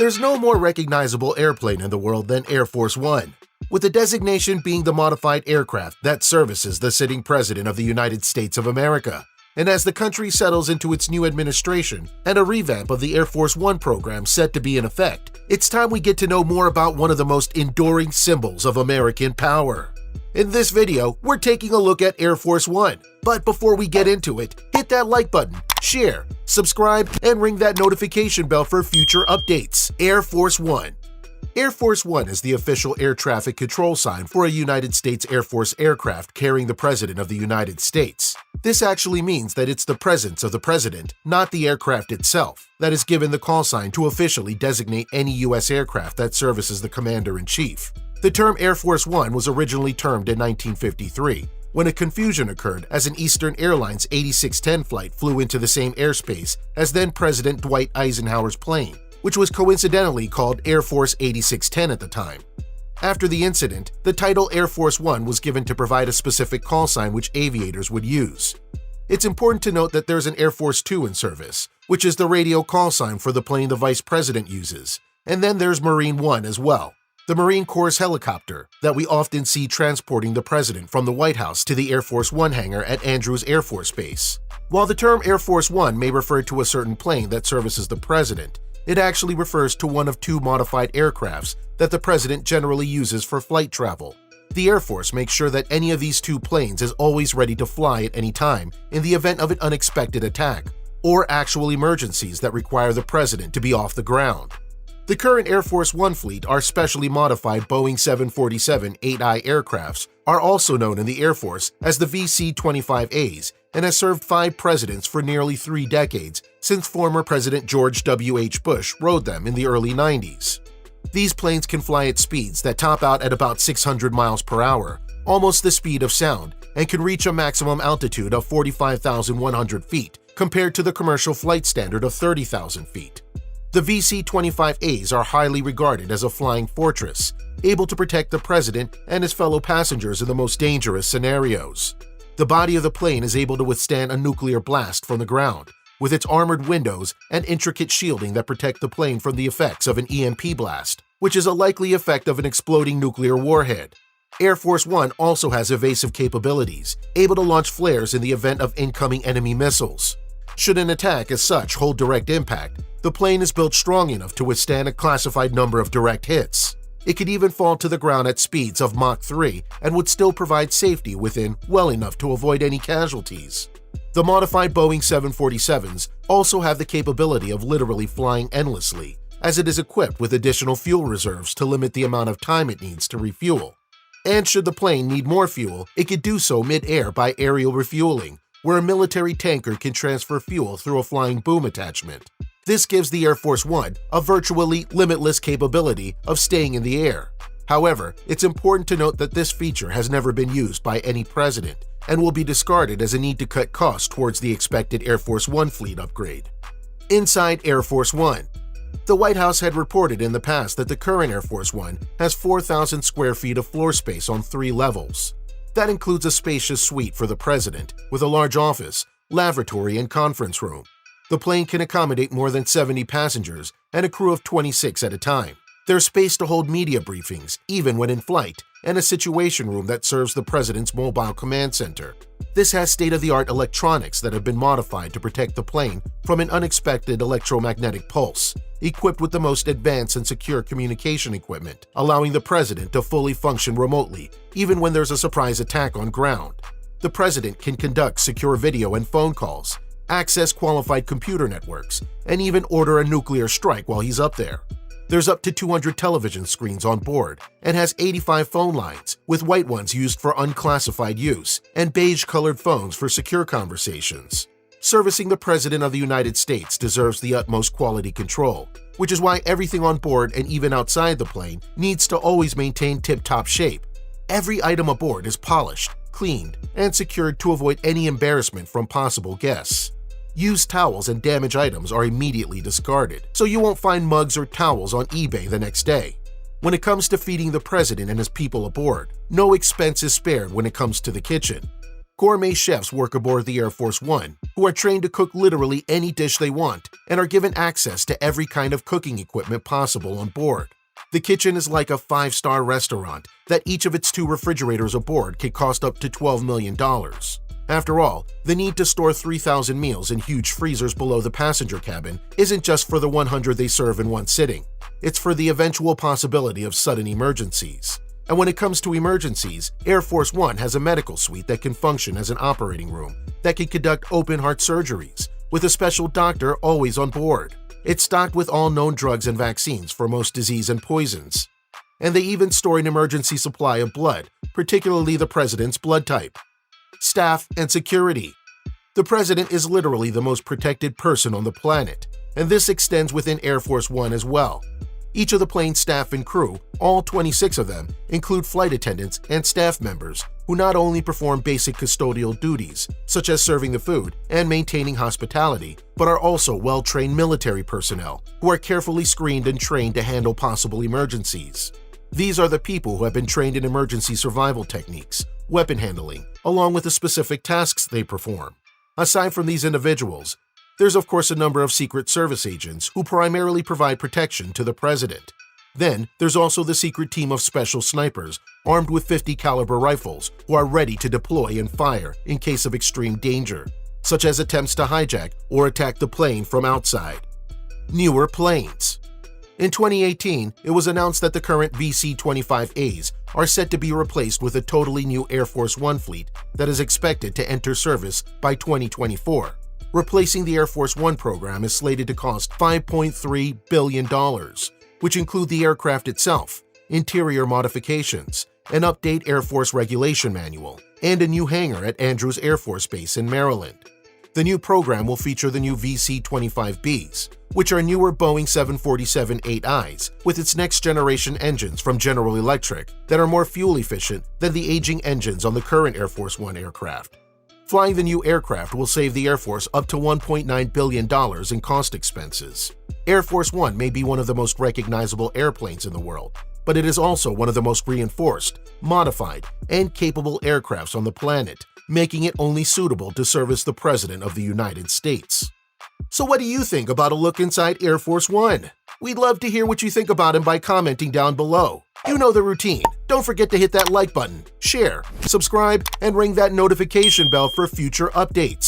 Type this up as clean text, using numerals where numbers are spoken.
There's no more recognizable airplane in the world than Air Force One, with the designation being the modified aircraft that services the sitting President of the United States of America. And as the country settles into its new administration and a revamp of the Air Force One program set to be in effect, it's time we get to know more about one of the most enduring symbols of American power. In this video, we're taking a look at Air Force One. But before we get into it, hit that like button, share, subscribe, and ring that notification bell for future updates. Air Force One. Air Force One is the official air traffic control sign for a United States Air Force aircraft carrying the President of the United States. This actually means that it's the presence of the President, not the aircraft itself, that is given the call sign to officially designate any U.S. aircraft that services the Commander-in-Chief. The term Air Force One was originally termed in 1953, when a confusion occurred as an Eastern Airlines 8610 flight flew into the same airspace as then-President Dwight Eisenhower's plane, which was coincidentally called Air Force 8610 at the time. After the incident, the title Air Force One was given to provide a specific call sign which aviators would use. It's important to note that there's an Air Force Two in service, which is the radio call sign for the plane the Vice President uses, and then there's Marine One as well, the Marine Corps' helicopter that we often see transporting the President from the White House to the Air Force One hangar at Andrews Air Force Base. While the term Air Force One may refer to a certain plane that services the President, it actually refers to one of two modified aircrafts that the President generally uses for flight travel. The Air Force makes sure that any of these two planes is always ready to fly at any time in the event of an unexpected attack or actual emergencies that require the President to be off the ground. The current Air Force One fleet are specially modified Boeing 747 8I aircrafts, are also known in the Air Force as the VC-25As, and has served 5 presidents for nearly 3 decades since former President George W.H. Bush rode them in the early 90s. These planes can fly at speeds that top out at about 600 miles per hour, almost the speed of sound, and can reach a maximum altitude of 45,100 feet compared to the commercial flight standard of 30,000 feet. The VC-25As are highly regarded as a flying fortress, able to protect the President and his fellow passengers in the most dangerous scenarios. The body of the plane is able to withstand a nuclear blast from the ground, with its armored windows and intricate shielding that protect the plane from the effects of an EMP blast, which is a likely effect of an exploding nuclear warhead. Air Force One also has evasive capabilities, able to launch flares in the event of incoming enemy missiles. Should an attack as such hold direct impact, the plane is built strong enough to withstand a classified number of direct hits. It could even fall to the ground at speeds of Mach 3 and would still provide safety within well enough to avoid any casualties. The modified Boeing 747s also have the capability of literally flying endlessly, as it is equipped with additional fuel reserves to limit the amount of time it needs to refuel. And should the plane need more fuel, it could do so mid-air by aerial refueling, where a military tanker can transfer fuel through a flying boom attachment. This gives the Air Force One a virtually limitless capability of staying in the air. However, it's important to note that this feature has never been used by any president and will be discarded as a need to cut costs towards the expected Air Force One fleet upgrade. Inside Air Force One. The White House had reported in the past that the current Air Force One has 4,000 square feet of floor space on 3 levels. That includes a spacious suite for the President, with a large office, lavatory, and conference room. The plane can accommodate more than 70 passengers and a crew of 26 at a time. There's space to hold media briefings, even when in flight, and a situation room that serves the President's mobile command center. This has state-of-the-art electronics that have been modified to protect the plane from an unexpected electromagnetic pulse, equipped with the most advanced and secure communication equipment, allowing the President to fully function remotely, even when there's a surprise attack on ground. The President can conduct secure video and phone calls, access qualified computer networks, and even order a nuclear strike while he's up there. There's up to 200 television screens on board and has 85 phone lines, with white ones used for unclassified use and beige-colored phones for secure conversations. Servicing the President of the United States deserves the utmost quality control, which is why everything on board and even outside the plane needs to always maintain tip-top shape. Every item aboard is polished, cleaned, and secured to avoid any embarrassment from possible guests. Used towels and damaged items are immediately discarded, so you won't find mugs or towels on eBay the next day. When it comes to feeding the President and his people aboard, no expense is spared when it comes to the kitchen. Gourmet chefs work aboard the Air Force One, who are trained to cook literally any dish they want and are given access to every kind of cooking equipment possible on board. The kitchen is like a five-star restaurant that each of its 2 refrigerators aboard could cost up to $12 million. After all, the need to store 3,000 meals in huge freezers below the passenger cabin isn't just for the 100 they serve in one sitting. It's for the eventual possibility of sudden emergencies. And when it comes to emergencies, Air Force One has a medical suite that can function as an operating room that can conduct open-heart surgeries, with a special doctor always on board. It's stocked with all known drugs and vaccines for most disease and poisons. And they even store an emergency supply of blood, particularly the president's blood type. Staff and security. The president is literally the most protected person on the planet, and this extends within Air Force One as well. Each of the plane's staff and crew, all 26 of them, include flight attendants and staff members who not only perform basic custodial duties, such as serving the food and maintaining hospitality, but are also well-trained military personnel who are carefully screened and trained to handle possible emergencies. These are the people who have been trained in emergency survival techniques, weapon handling, along with the specific tasks they perform. Aside from these individuals, there's of course a number of Secret Service agents who primarily provide protection to the president. Then, there's also the secret team of special snipers armed with .50 caliber rifles who are ready to deploy and fire in case of extreme danger, such as attempts to hijack or attack the plane from outside. Newer planes. In 2018, it was announced that the current VC-25As are set to be replaced with a totally new Air Force One fleet that is expected to enter service by 2024. Replacing the Air Force One program is slated to cost $5.3 billion, which include the aircraft itself, interior modifications, an update Air Force regulation manual, and a new hangar at Andrews Air Force Base in Maryland. The new program will feature the new VC-25Bs, which are newer Boeing 747-8Is with its next-generation engines from General Electric that are more fuel-efficient than the aging engines on the current Air Force One aircraft. Flying the new aircraft will save the Air Force up to $1.9 billion in cost expenses. Air Force One may be one of the most recognizable airplanes in the world, but it is also one of the most reinforced, modified, and capable aircrafts on the planet, making it only suitable to service the President of the United States. So what do you think about a look inside Air Force One? We'd love to hear what you think about him by commenting down below. You know the routine. Don't forget to hit that like button, share, subscribe, and ring that notification bell for future updates.